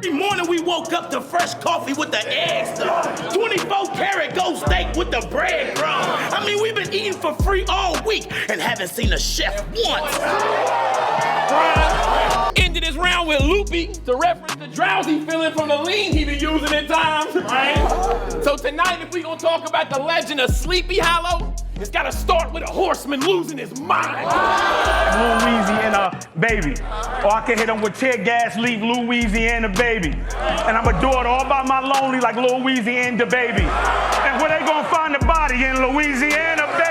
Every morning we woke up to fresh coffee with the eggs, 24-karat gold steak with the bread crumb. I mean, we've been eating for free all week and haven't seen a chef once. Ended this round with Loopy to reference the drowsy feeling from the lean he been using at times, right? So tonight, if we gonna talk about the legend of Sleepy Hollow, it's gotta start with a horseman losing his mind. Louisiana baby. Or I can hit him with tear gas, leave Louisiana baby. And I'ma do it all by my lonely like Louisiana baby. And where they gonna find the body? In Louisiana baby.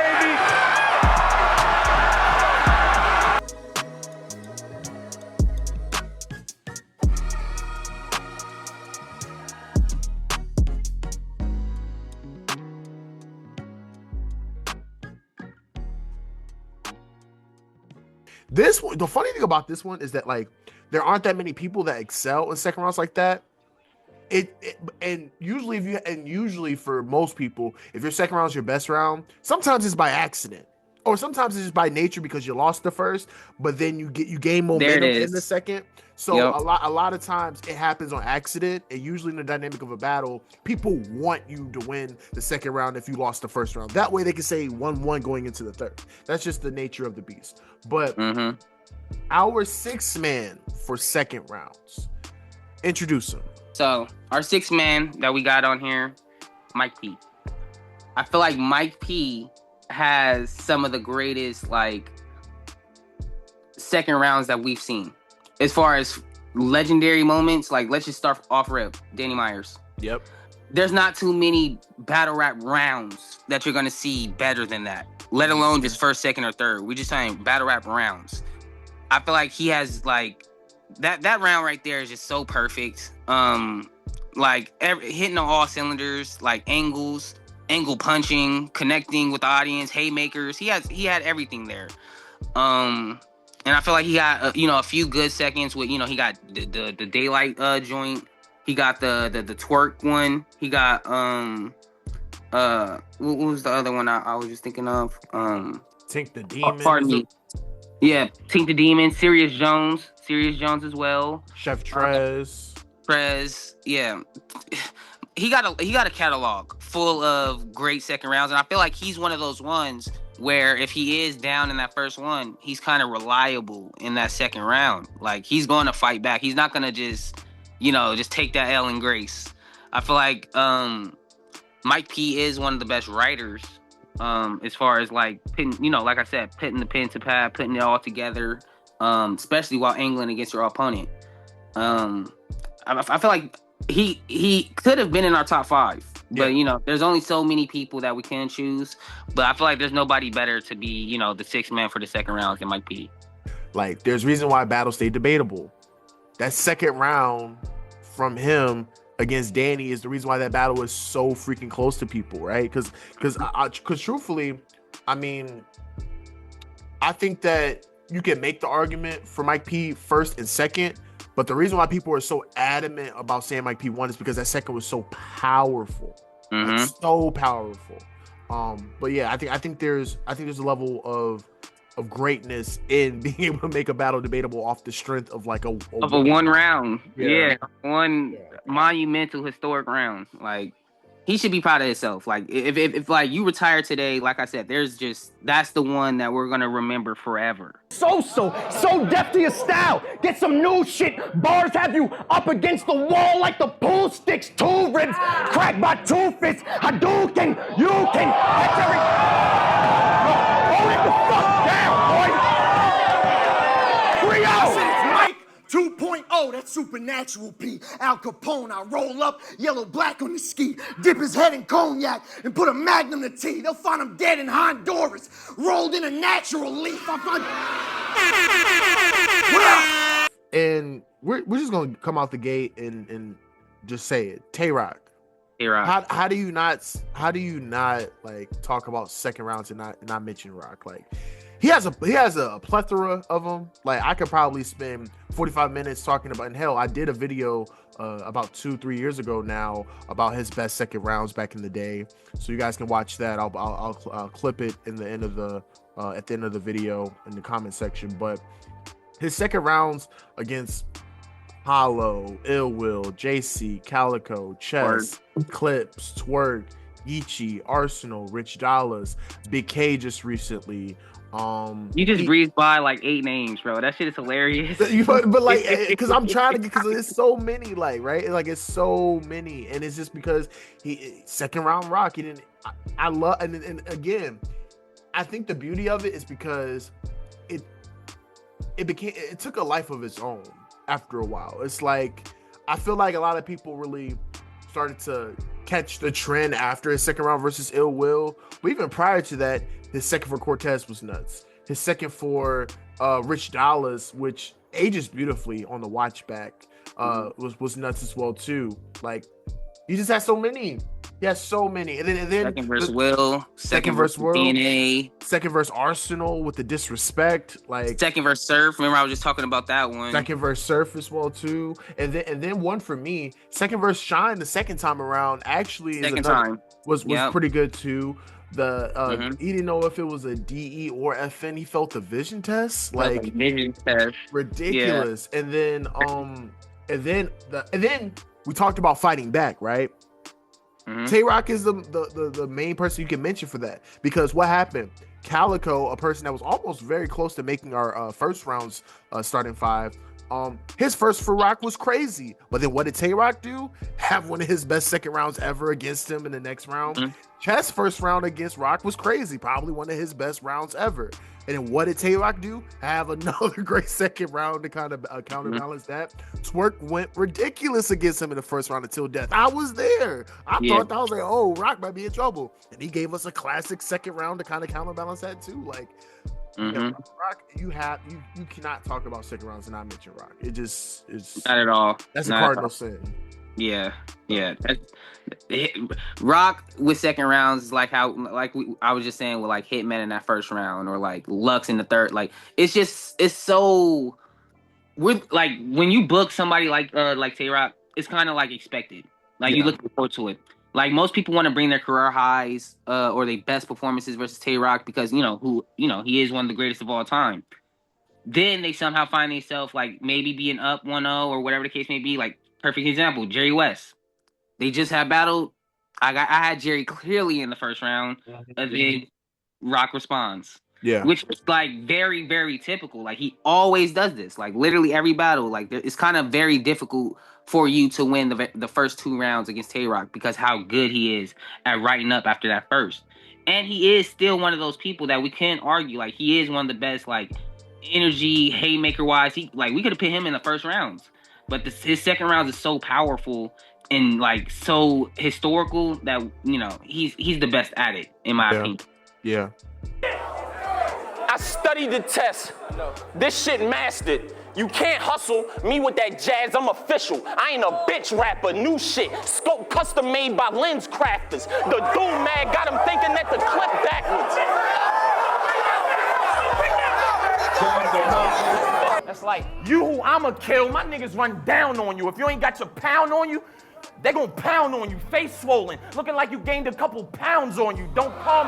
This one, the funny thing about this one is that like there aren't that many people that excel in second rounds like that. And usually for most people, if your second round is your best round, sometimes it's by accident, or sometimes it's just by nature because you lost the first, but then you gain momentum in the second. So a lot of times it happens on accident, and usually in the dynamic of a battle, people want you to win the second round if you lost the first round. That way they can say 1-1 going into the third. That's just the nature of the beast. But our sixth man for second rounds, introduce him. So our sixth man that we got on here, Mike P. I feel like Mike P has some of the greatest like second rounds that we've seen. As far as legendary moments, like let's just start off rip, Danny Myers. Yep. There's not too many battle rap rounds that you're gonna see better than that, let alone just first, second, or third. We're just saying battle rap rounds. I feel like he has like that round right there is just so perfect. Like hitting on all cylinders, like angles, angle punching, connecting with the audience, haymakers. He had everything there. And I feel like he got a few good seconds with he got the daylight joint. He got the twerk one. He got what was the other one I was just thinking of? Tink the Demon. Pardon me. Yeah, Tink the Demon, Serious Jones as well. Chef Trez. Yeah. He got a catalog full of great second rounds, and I feel like he's one of those ones where if he is down in that first one, he's kind of reliable in that second round. Like he's going to fight back. He's not going to just take that L in grace. I feel like Mike P is one of the best writers as far as like putting, like I said, putting the pen to pad, putting it all together, especially while angling against your opponent. I feel like he could have been in our top 5. But, there's only so many people that we can choose. But I feel like there's nobody better to be, the sixth man for the second round than Mike P. Like, there's reason why battles stay debatable. That second round from him against Danny is the reason why that battle is so freaking close to people, right? Because truthfully, I mean, I think that you can make the argument for Mike P first and second. But the reason why people are so adamant about saying Mike P won is because that second was so powerful, like, so powerful. But yeah, I think there's a level of greatness in being able to make a battle debatable off the strength of like a one round, one monumental historic round. Like he should be proud of himself. Like if like you retire today, like I said, that's the one that we're gonna remember forever. So deaf to your style. Get some new shit. Bars have you up against the wall like the pool sticks. 2 ribs cracked by 2 fists. Hadouken, you can catch every. Hold it the fuck down, boy. 3-0. Mike 2.0, that's supernatural P. Al Capone, I roll up, yellow black on the ski, dip his head in cognac, and put a magnum to tea. They'll find him dead in Honduras, rolled in a natural leaf. And we're just gonna come out the gate and just say it. Tay-Rock. How do you not like talk about second rounds and not mention Rock? Like he has a plethora of them. Like I could probably spend 45 minutes talking about. And hell, I did a video about 2-3 years ago now about his best second rounds back in the day. So you guys can watch that. I'll clip it in the end of the at the end of the video in the comment section. But his second rounds against Hollow, Ill Will, JC, Calico, Chess, Clips, Twerk, Ichi, Arsenal, Rich Dollars, Big K just recently. You just breezed by like 8 names, bro. That shit is hilarious. But like, because I'm trying to get, because there's so many, like, right? Like, it's so many, and it's just because he second round Rock. He didn't. I love, and again, I think the beauty of it is because it took a life of its own after a while. It's like, I feel like a lot of people really started to catch the trend after his second round versus Ill Will, but even prior to that, his second for Cortez was nuts. His second for Rich Dollars, which ages beautifully on the watch back, was nuts as well too. Like, he just has so many. He has so many. And then second verse Will, second verse Will, DNA, second verse Arsenal with the disrespect, like second verse Surf. Remember, I was just talking about that one. Second verse Surf as well too. And then one for me, second verse Shine the second time around actually was pretty good too. He didn't know if it was a DE or FN. He felt the vision test, like vision test, ridiculous. Yeah. And then we talked about fighting back, right? Tay Rock is the main person you can mention for that, because what happened? Calico, a person that was almost very close to making our first rounds starting 5. His first for Rock was crazy, but then what did Tay Rock do? Have one of his best second rounds ever against him in the next round. Chess first round against Rock was crazy, probably one of his best rounds ever. And then what did Tay Rock do? Have another great second round to kind of counterbalance that. Twerk went ridiculous against him in the first round until death. I was there. I was like, oh, Rock might be in trouble, and he gave us a classic second round to kind of counterbalance that too. Like, Rock, you cannot talk about second rounds and not mention Rock. It just is not at all. That's a cardinal sin. Yeah. Rock with second rounds is like how, I was just saying with like Hitman in that first round, or like Lux in the third. Like, it's so we're like, when you book somebody like Tay Rock, it's kind of like expected. Like, you look forward to it. Like, most people want to bring their career highs or their best performances versus Tay Rock because he is one of the greatest of all time. Then they somehow find themselves like maybe being up 1-0 or whatever the case may be. Like, perfect example, Jerry West. They just had battled. I had Jerry clearly in the first round, and then Rock responds. Yeah, which is like very, very typical. Like, he always does this. Like, literally every battle. Like, it's kind of very difficult for you to win the first 2 rounds against Tay Rock because how good he is at writing up after that first. And he is still one of those people that we can't argue. Like, he is one of the best, like, energy, haymaker wise. We could have put him in the first rounds. But his second rounds is so powerful and like so historical that he's the best at it, in my opinion. Yeah. I studied the test. This shit mastered. You can't hustle me with that jazz, I'm official. I ain't a bitch rapper, new shit. Scope custom made by lens crafters. The Doom Mag got him thinking that the clip backwards. That's like, you who I'ma kill, my niggas run down on you. If you ain't got your pound on you, they gon' pound on you, face swollen, looking like you gained a couple pounds on you. Don't call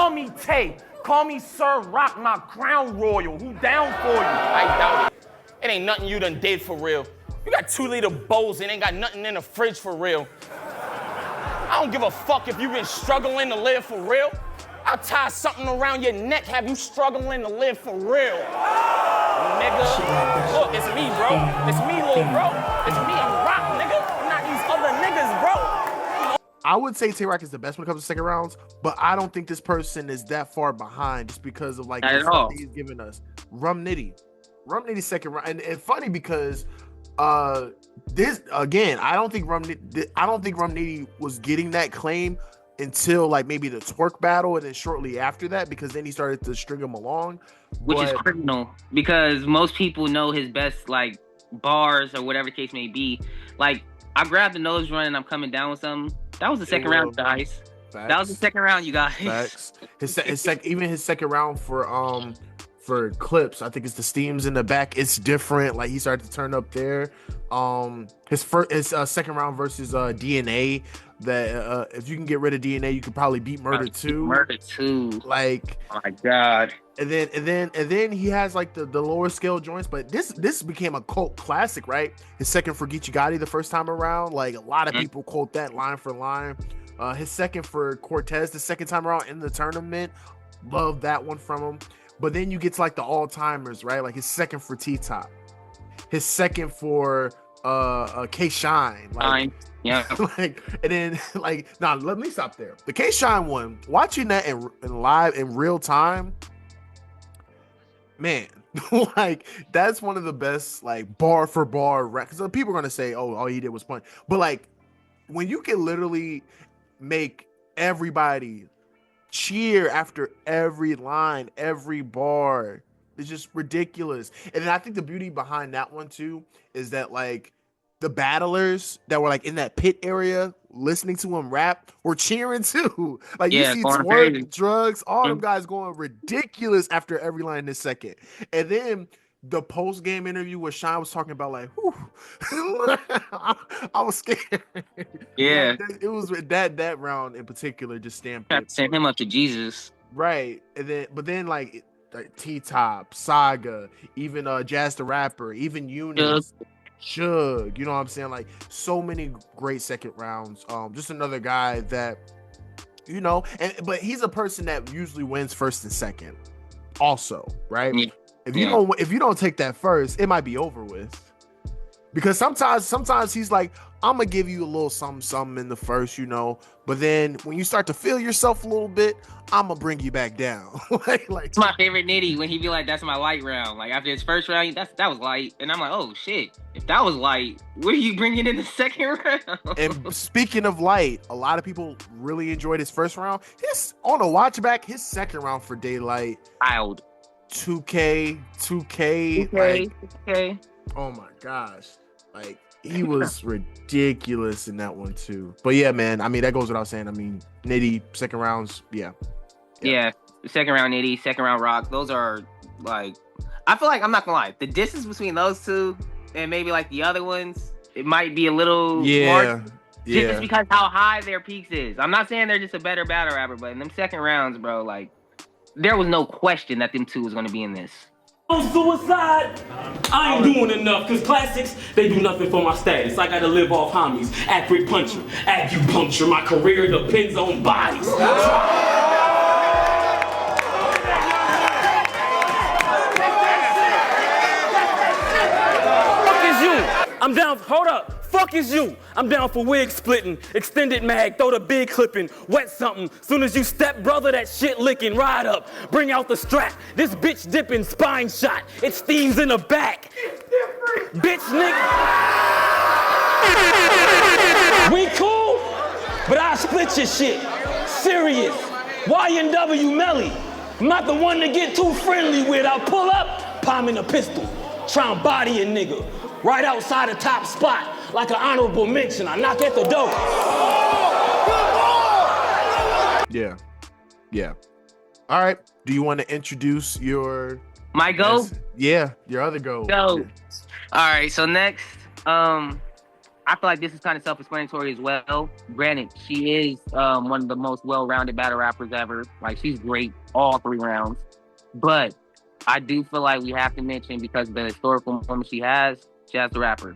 me Tay. Call me Sir Rock, my crown royal. Who down for you? I doubt it. It ain't nothing you done did for real. You got 2-liter bowls and ain't got nothing in the fridge for real. I don't give a fuck if you been struggling to live for real. I'll tie something around your neck, have you struggling to live for real. Nigga, look, it's me, bro. It's me, little bro. It's me, I'm Rock, nigga. I'm not these other niggas, bro. I would say Tay Rock is the best when it comes to second rounds, but I don't think this person is that far behind just because of like the stuff he's giving us. Rum Nitty second round, and funny because this again, I don't think Rum Nitty was getting that claim until like maybe the Twerk battle, and then shortly after that, because then he started to string him along, which is criminal because most people know his best like bars or whatever the case may be. Like, I grabbed the nose run and I'm coming down with something. That was the second round, guys. Facts. That was the second round, you guys. Facts. Even his second round for Clips, I think it's the steams in the back. It's different. Like, he started to turn up there. His second round versus DNA. That if you can get rid of DNA, you could probably beat Murder 2. Murder 2. Like, oh my god. And then he has like the lower scale joints, but this became a cult classic, right? His second for Geechee Gotti the first time around, like a lot of people quote that line for line. His second for Cortez the second time around in the tournament, love that one from him. But then you get to like the all timers, right? Like his second for T-Top, his second for K Shine, like, yeah, like, and then like, nah, let me stop there. The K Shine one, watching that in live in real time. Man, like that's one of the best like bar for bar records. So people are gonna say, "Oh, all he did was punch," but like when you can literally make everybody cheer after every line, every bar, it's just ridiculous. And then I think the beauty behind that one too is that like the battlers that were like in that pit area listening to him rap were cheering too. Like you see Twerk, Drugs, all them guys going ridiculous after every line in this second. And then the post game interview where Shine was talking about like, whew, I was scared. Yeah, like, it was that round in particular just stamped it. Send him up to Jesus. Right, and then like T-Top, Saga, even Jazz the Rapper, even Eunice. Suge, you know what I'm saying? Like so many great second rounds. Just another guy that, you know, but he's a person that usually wins first and second, also, right? Yeah. If you don't take that first, it might be over with. Because sometimes he's like, I'm gonna give you a little something in the first, you know, but then when you start to feel yourself a little bit, I'm gonna bring you back down. like it's my favorite Nitty when he be like, "That's my light round." Like after his first round, that was light, and I'm like, "Oh shit! If that was light, what are you bringing in the second round?" And speaking of light, a lot of people really enjoyed his first round. On a watch back, his second round for Daylight, wild. 2K. Okay. Oh my gosh, like. He was ridiculous in that one too. But yeah, man, I mean, that goes without saying. I mean, Nitty, second rounds, yeah. Second round Nitty, second round Rock. Those are like, I feel like, I'm not gonna lie, the distance between those two and maybe like the other ones, it might be a little more, just because how high their peaks is. I'm not saying they're just a better battle rapper, but in them second rounds, bro, like, there was no question that them two was gonna be in this. On suicide, I ain't doing enough, cause classics, they do nothing for my status. I gotta live off homies, accurate puncher, acupuncture, my career depends on bodies. Fuck is you? I'm down, hold up. Fuck is you? I'm down for wig splitting, extended mag, throw the big clipping, wet something. Soon as you step, brother, that shit licking. Ride up, bring out the strap. This bitch dipping, spine shot. It steams in the back. Bitch, nigga. We cool, but I split your shit. Serious. YNW Melly. I'm not the one to get too friendly with. I'll pull up, palm in a pistol, try and body a nigga. Right outside the top spot. Like an honorable mention, I knock at the door. Yeah. All right. Do you want to introduce my go? Yeah, your other go. All right. So next, I feel like this is kind of self-explanatory as well. Granted, she is one of the most well-rounded battle rappers ever. Like she's great all three rounds, but I do feel like we have to mention, because of the historical moment she has, Jazz the Rapper.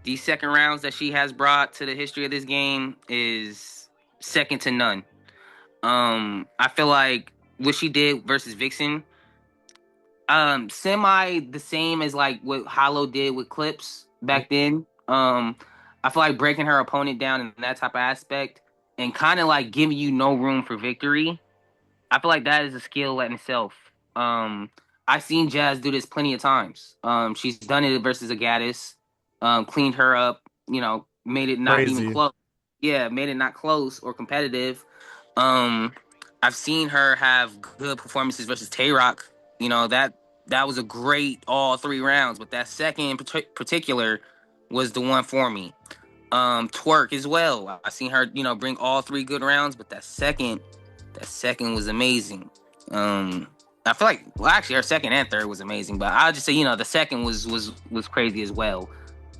These second rounds that she has brought to the history of this game is second to none. I feel like what she did versus Vixen, semi the same as like what Hollow did with Clips back then. I feel like breaking her opponent down in that type of aspect and kind of like giving you no room for victory. I feel like that is a skill in itself. I've seen Jazz do this plenty of times. She's done it versus Agatis. Cleaned her up, you know, made it not even close. Yeah, made it not close or competitive. I've seen her have good performances versus Tay-Rock. You know, that was a great all three rounds, but that second in particular was the one for me. Twerk as well. I seen her, you know, bring all three good rounds, but that second was amazing. I feel like, well, actually, her second and third was amazing, but I'll just say, you know, the second was crazy as well.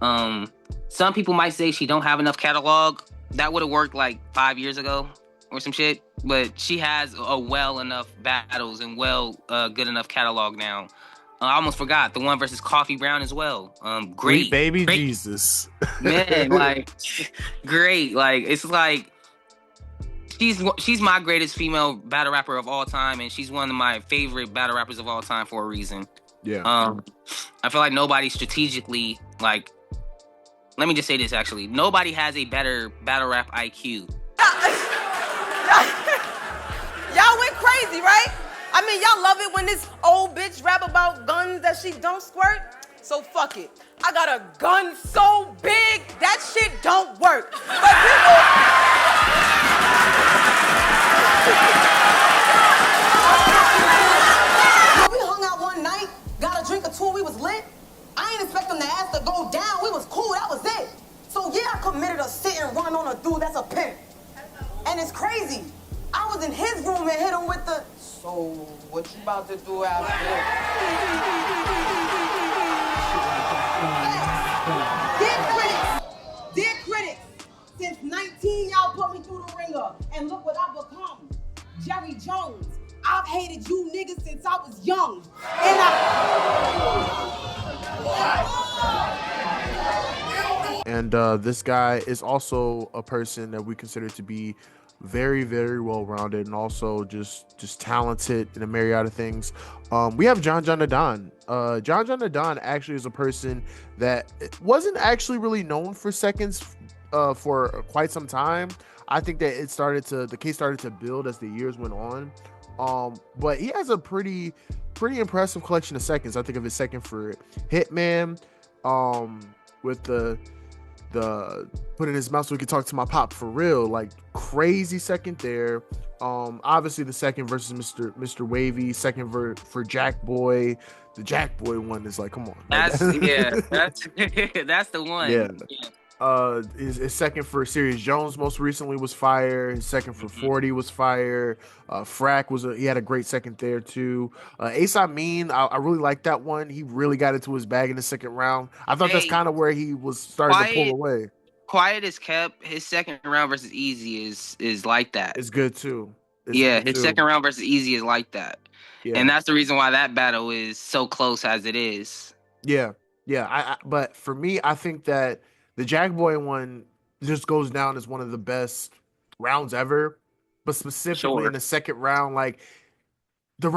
Some people might say she don't have enough catalog. That would have worked like 5 years ago. or some shit, but she has a well enough battles and good enough catalog now. I almost forgot the one versus Coffee Brown as well. Great, Sweet baby great. Jesus. Man, like great. Like it's like she's my greatest female battle rapper of all time, and she's one of my favorite battle rappers of all time for a reason. Yeah. I feel like nobody strategically, like, let me just say this actually, nobody has a better battle rap IQ. Y'all went crazy, right? I mean, y'all love it when this old bitch rap about guns that she don't squirt. So fuck it. I got a gun so big that shit don't work. But we hung out one night, got a drink or two, we was lit. I ain't expect them to ask to go down. We was cool, that was it. So yeah, I committed a sit and run on a dude that's a pimp. And it's crazy. I was in his room and hit him with the, so what you about to do after this? Dear critics, since 19 y'all put me through the ringer, and look what I've become. Jerry Jones, I've hated you niggas since I was young. And this guy is also a person that we consider to be very, very well-rounded and also just talented in a myriad of things. We have John Adon. John Adon actually is a person that wasn't actually really known for seconds for quite some time. I think that the case started to build as the years went on. But he has a pretty impressive collection of seconds. I think of his second for Hitman, with the put in his mouth so we could talk to my pop for real, like crazy second there. Obviously the second versus Mr. Wavy, second for Jack Boy. The Jack Boy one is like, come on. That's that's the one. Yeah. His second for Serious Jones most recently was fire. His second for 40 was fire. Frack he had a great second there too. Ace Amin, I really like that one. He really got into his bag in the second round. I thought that's kind of where he was starting to pull away. Quiet as kept. His second round versus Easy is like that. It's good too. His second round versus Easy is like that. Yeah. And that's the reason why that battle is so close as it is. Yeah. But for me, I think that the Jack Boy one just goes down as one of the best rounds ever, but specifically in the second round, like the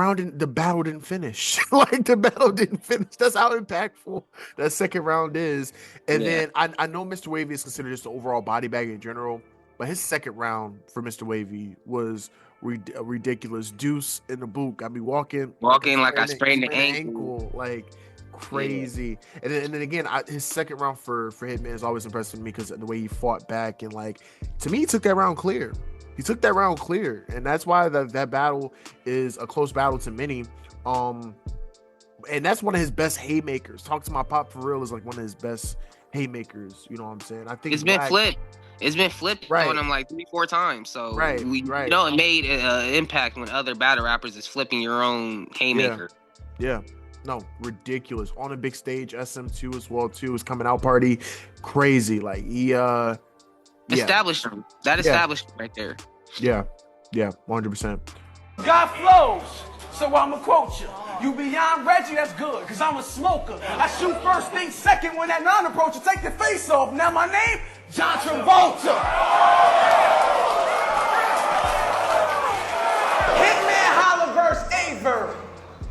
battle didn't finish. Like the battle didn't finish. That's how impactful that second round is. And then I know Mr. Wavy is considered just the overall body bag in general, but his second round for Mr. Wavy was ridiculous. Deuce in the boot got me walking like I sprained the ankle. Like crazy. And then again, his second round for Hitman is always impressive to me because of the way he fought back, and like to me he took that round clear. And that's why that battle is a close battle to many. And that's one of his best haymakers. Talk to my pop for real is like one of his best haymakers. You know what I'm saying? I think it's been flipped. It's been flipped on him like 3-4 times. So it made an impact when other battle rappers is flipping your own haymaker. Yeah. No, ridiculous. On a big stage, SM2 as well too. His coming out party, crazy. Like he established him. That established him right there. Yeah, 100%. God flows, so I'ma quote you. You beyond Reggie, that's good, cause I'm a smoker. I shoot first, think second when that non-approacher take the face off. Now my name, John Travolta. Hitman holla verse A-verb.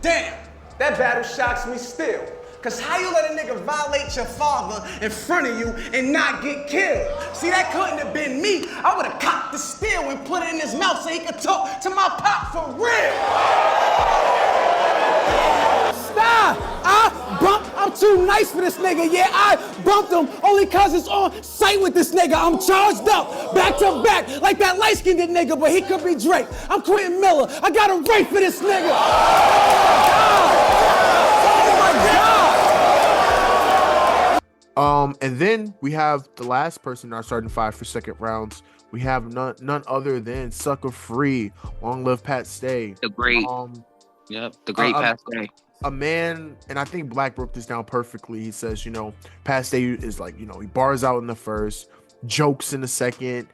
Damn. That battle shocks me still. Cause how you let a nigga violate your father in front of you and not get killed? See, that couldn't have been me. I would've cocked the steel and put it in his mouth so he could talk to my pop for real. Stop! I'm too nice for this nigga. Yeah, I bumped him only cause it's on sight with this nigga. I'm charged up, back to back, like that light-skinned nigga, but he could be Drake. I'm Quentin Miller. I got a rape for this nigga. Oh my God. And then we have the last person in our starting five for second rounds. We have none other than Sucker Free. Long live Pat Stay. The great. The great Pat Stay. A man, and I think Black broke this down perfectly. He says, Pat Stay is like, he bars out in the first, jokes in the second,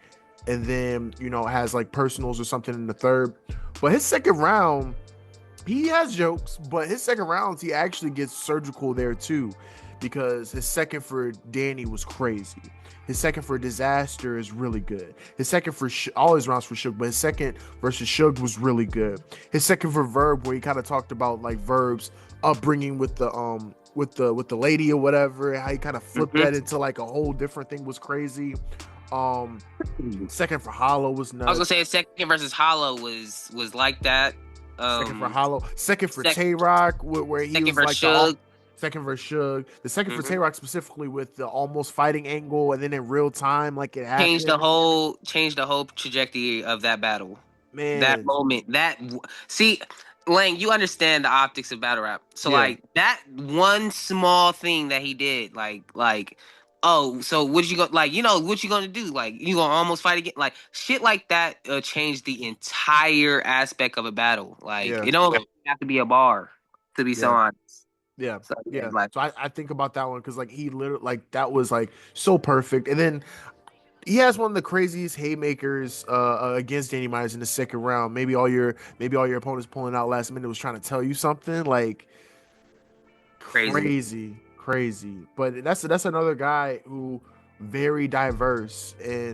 and then has like personals or something in the third. But his second round, he has jokes, but his second rounds he actually gets surgical there too, because his second for Danny was crazy. His second for Disaster is really good. His second for all his rounds for Suge, but his second versus Suge was really good. His second for Verb, where he kind of talked about like Verb's upbringing with the lady or whatever, how he kind of flipped that into like a whole different thing, was crazy. Second for Hollow was nuts. I was gonna say second versus Hollow was like that. Second for Hollow. Second for Tay-Rock, where he was like Suge. Second for Suge. The second for Tay-Rock specifically with the almost fighting angle, and then in real time, like it happened. Changed the whole trajectory of that battle. Man, that moment. See, Lang, you understand the optics of battle rap. So like that one small thing that he did, like. Oh, so what you go like? What you gonna do? Like you gonna almost fight again? Like shit like that changed the entire aspect of a battle. Like it don't have to be a bar to be so honest. Yeah, so I think about that one because like he literally like that was like so perfect. And then he has one of the craziest haymakers against Danny Myers in the second round. Maybe all your opponents pulling out last minute was trying to tell you something like crazy. But that's another guy who very diverse and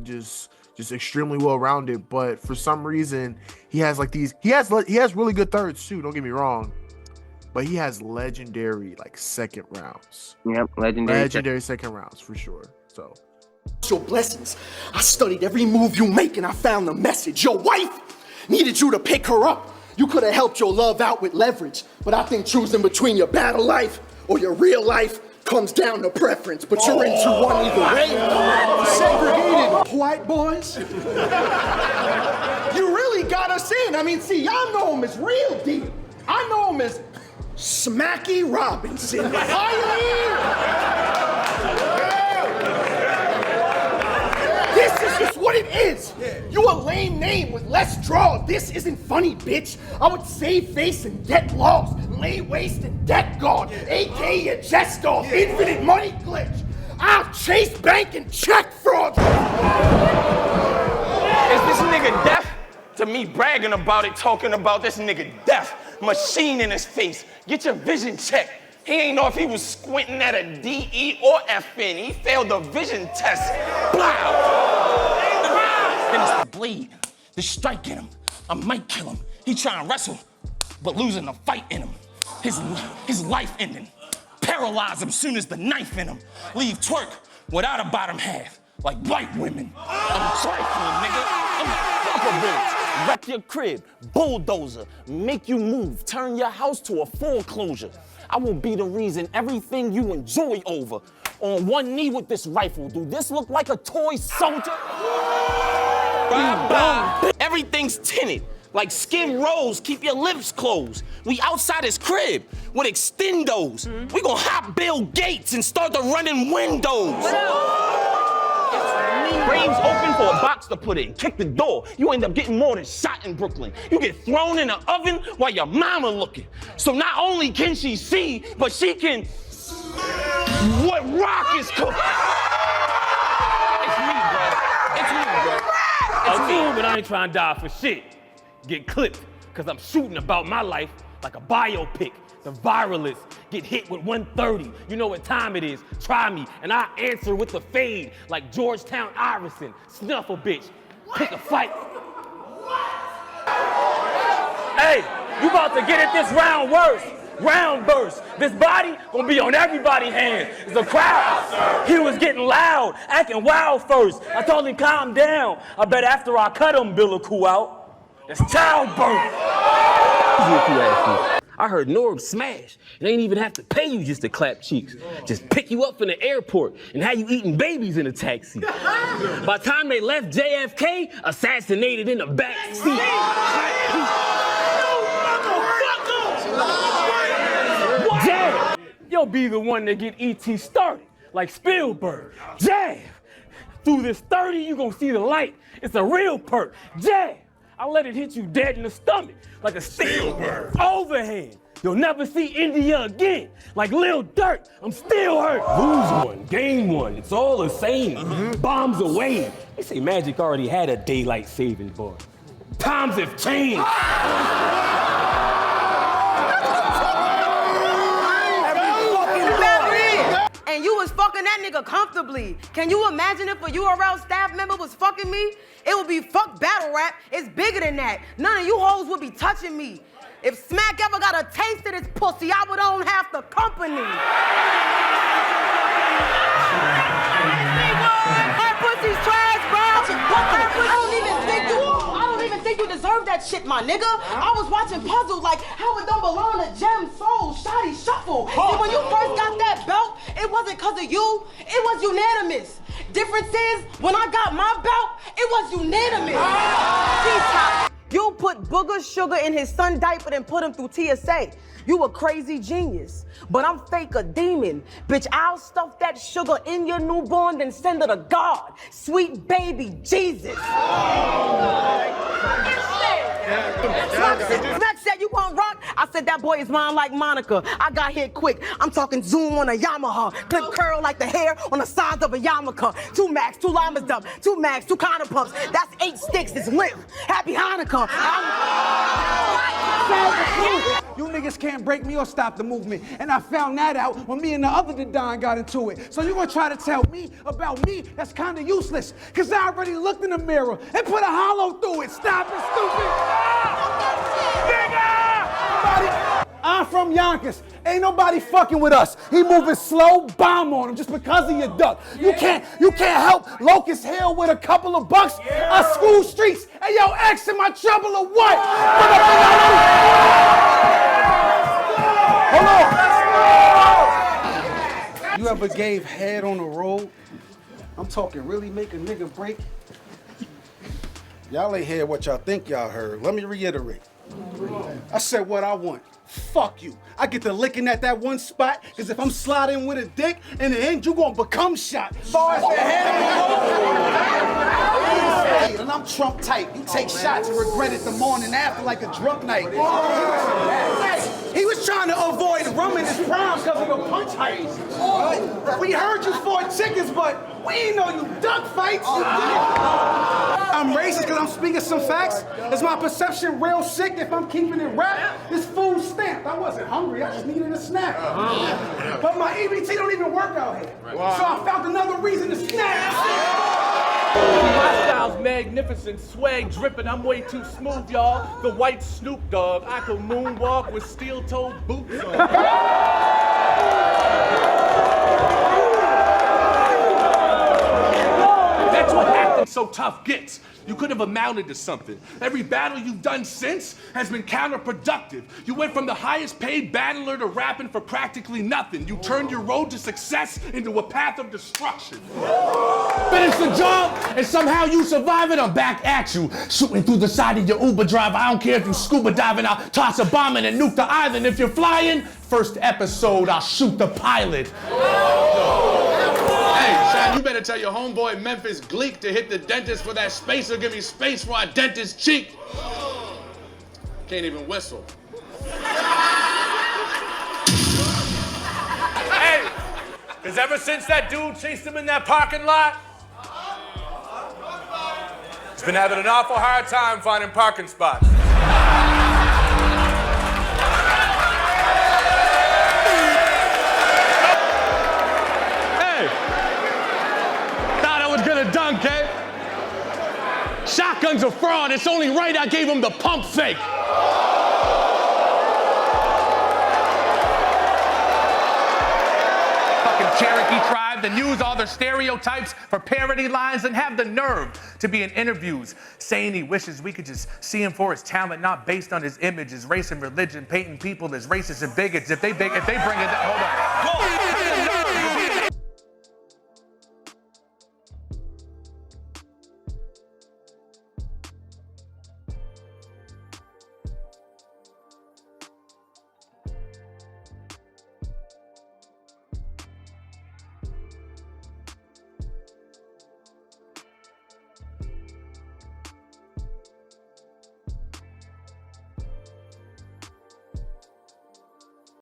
just extremely well rounded. But for some reason he has like he has really good thirds too. Don't get me wrong, but he has legendary like second rounds. Yep, legendary second rounds for sure. So your blessings. I studied every move you make and I found the message. Your wife needed you to pick her up. You could have helped your love out with leverage, but I think choosing between your battle life or your real life comes down to preference, but you're into one either way. Segregated white boys. You really got us in. I mean, see, y'all know him as Real Deal. I know him as Smacky Robinson. This is just what it is. You a lame name with less draw. This isn't funny, bitch. I would save face and get lost. Lay waste and debt guard. AK a jest off. Infinite money glitch. I'll chase bank and check fraud. Is this nigga deaf? To me bragging about it, talking about this nigga deaf. Machine in his face. Get your vision checked. He ain't know if he was squinting at a D, E, or F in. He failed the vision test. Blow! Then it's the bleed, the strike in him. I might kill him. He trying to wrestle, but losing the fight in him. His life ending. Paralyze him soon as the knife in him. Leave twerk without a bottom half, like white women. I'm trifling, nigga. I'm a proper bitch. Wreck your crib, bulldozer, make you move, turn your house to a foreclosure. I will be the reason everything you enjoy over. On one knee with this rifle. Do this look like a toy soldier? Bye-bye. Everything's tinted. Like Skid Rows, keep your lips closed. We outside his crib with extendos. We gonna hop Bill Gates and start the running windows. Frames open for a box to put in. Kick the door. You end up getting more than shot in Brooklyn. You get thrown in the oven while your mama looking. So not only can she see, but she can. What rock is cooking? It's me, bro. It's me, bro. It's me, but I ain't trying to die for shit. Get clipped, cause I'm shooting about my life like a biopic. The viralists get hit with 130. You know what time it is. Try me, and I answer with the fade like Georgetown Iverson. Snuff a bitch. Pick a fight. Hey, you about to get it this round worse. Round burst. This body gonna be on everybody's hands. It's a crowd. He was getting loud, acting wild first. I told him calm down. I bet after I cut umbilical out, it's childbirth. I heard Norb smash. They ain't even have to pay you just to clap cheeks. Just pick you up from the airport and have you eating babies in a taxi. By the time they left JFK, assassinated in the back seat. Jab, you'll be the one that get E.T. started, like Spielberg. Jab, through this 30, you gonna see the light. It's a real perk. Jab, I let it hit you dead in the stomach, like a Spielberg. Overhand, You'll never see India again. Like Lil Durk, I'm still hurt. Lose one, gain one, it's all the same. Bombs away. They say Magic already had a daylight savings bar. Times have changed. And you was fucking that nigga comfortably. Can you imagine if a URL staff member was fucking me? It would be fuck battle rap. It's bigger than that. None of you hoes would be touching me. If Smack ever got a taste of this pussy, I would own half the company. That pussy's trash, bro. I don't even think you deserve that shit, my nigga. I was watching Puzzle like how it don't belong to Gem Soul, Shotty Shuffle. And when you first got that belt, it wasn't cause of you, it was unanimous. Difference is, when I got my belt, it was unanimous. T-Top, you put Booger Sugar in his son diaper and put him through TSA. You a crazy genius, but I'm fake a demon. Bitch, I'll stuff that sugar in your newborn and send her to God. Sweet baby Jesus. Smack said you gon' rock. I said that boy is mine like Monica. I got here quick. I'm talking zoom on a Yamaha. Clip curl like the hair on the sides of a yarmulke. 2 Max, 2 llamas dump, 2 Max, 2 counter pumps. That's 8 sticks. It's lit. Happy Hanukkah. You niggas can't break me or stop the movement. And I found that out when me and the other Don got into it. So you gonna try to tell me about me? That's kinda useless. Cause I already looked in the mirror and put a hollow through it. Stop it, stupid. I'm from Yonkers. Ain't nobody fucking with us. He moving slow, bomb on him just because of your duck. You can't help Locust Hill with a couple of bucks. School streets. Hey yo, X, am I trouble or what? Hold on. You ever gave head on the road? I'm talking really make a nigga break. Y'all ain't hear what y'all think y'all heard. Let me reiterate. I said what I want. Fuck you. I get to licking at that one spot, because if I'm sliding with a dick, in the end, you gonna become shot. Far as the head and I'm Trump type. You take shots and regret it the morning after like a drunk night. He was trying to avoid rum in his prime because of your punch heights. We heard you fought chickens, but we didn't know you duck fights. I'm racist because I'm speaking some facts. Is my perception real sick if I'm keeping it rap? This food stamped. I wasn't hungry, I just needed a snack. But my EBT don't even work out here. So I found another reason to snap. My style's magnificent, swag dripping, I'm way too smooth, y'all. The white Snoop Dogg, I can moonwalk with steel-toed boots on. That's what acting so tough gets. You could have amounted to something. Every battle you've done since has been counterproductive. You went from the highest paid battler to rapping for practically nothing. You turned your road to success into a path of destruction. Finish the job and somehow you survive it, I'm back at you. Shooting through the side of your Uber driver. I don't care if you scuba diving, I'll toss a bomb in and nuke the island. If you're flying, first episode, I'll shoot the pilot. Hey, Sean, you better tell your homeboy Memphis Gleek to hit the dentist for that space or give me space for a dentist's cheek. Can't even whistle. Hey, because ever since that dude chased him in that parking lot, he's been having an awful hard time finding parking spots. Gonna dunk, eh? Shotgun's a fraud. It's only right I gave him the pump fake. Fucking Cherokee tribe that use all their stereotypes for parody lines and have the nerve to be in interviews saying he wishes we could just see him for his talent, not based on his image, his race and religion, painting people as racist and bigots. If they bring it, hold on.